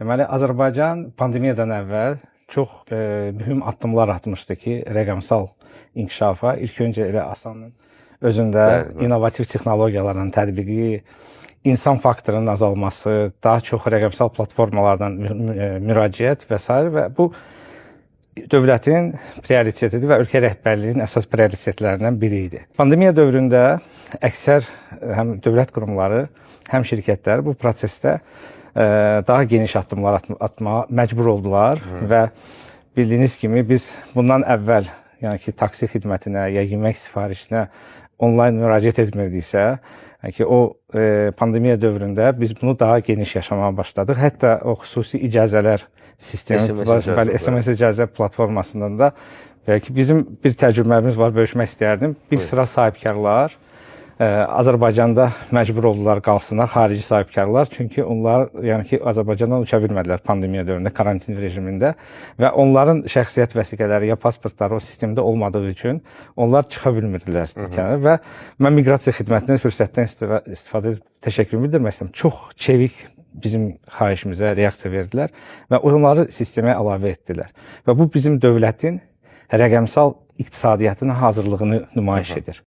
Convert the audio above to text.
Deməli, Azərbaycan pandemiyadan əvvəl çox mühüm addımlar atmışdı ki, rəqəmsal inkişafa. İlk öncə elə ASAN-ın özündə innovativ texnologiyaların tətbiqi, insan faktorunun azalması, daha çox rəqəmsal platformalardan müraciət və s. və bu dövlətin prioritetidir və ölkə rəhbərliyinin əsas prioritetlərindən biri idi. Pandemiya dövründə əksər həm dövlət qurumları, həm şirkətlər bu prosesdə daha geniş addımlar atmağa məcbur oldular və bildiyiniz kimi biz bundan əvvəl, yəni ki, taksi xidmətinə ya yemək sifarişinə onlayn müraciət etmirdiksə, yəni ki, o pandemiya dövründə biz bunu daha geniş yaşamağa başladıq. Hətta o xüsusi icazələr sistemi, SMS icazə platformasından da belki bizim bir təcrübəmiz var, bölüşmək istəyərdim. Bir sıra sahibkarlar Azərbaycanda məcbur oldular qalsınlar, xarici sahibkarlar. Çünki onlar, yəni ki, Azərbaycandan uça bilmədilər pandemiya dövründə, karantin rejimində və onların şəxsiyyət vəsiqələri ya pasportları o sistemdə olmadığı üçün onlar çıxa bilmirdilər. Və mən miqrasiya xidmətindən fürsətdən istifadə edib təşəkkür bildirmək istəyirəm. Çox çevik bizim xahişimizə reaksiya verdilər və onları sistemə əlavə etdilər. Və bu bizim dövlətin rəqəmsal iqtisadiyyatına hazırlığını nümayiş edir.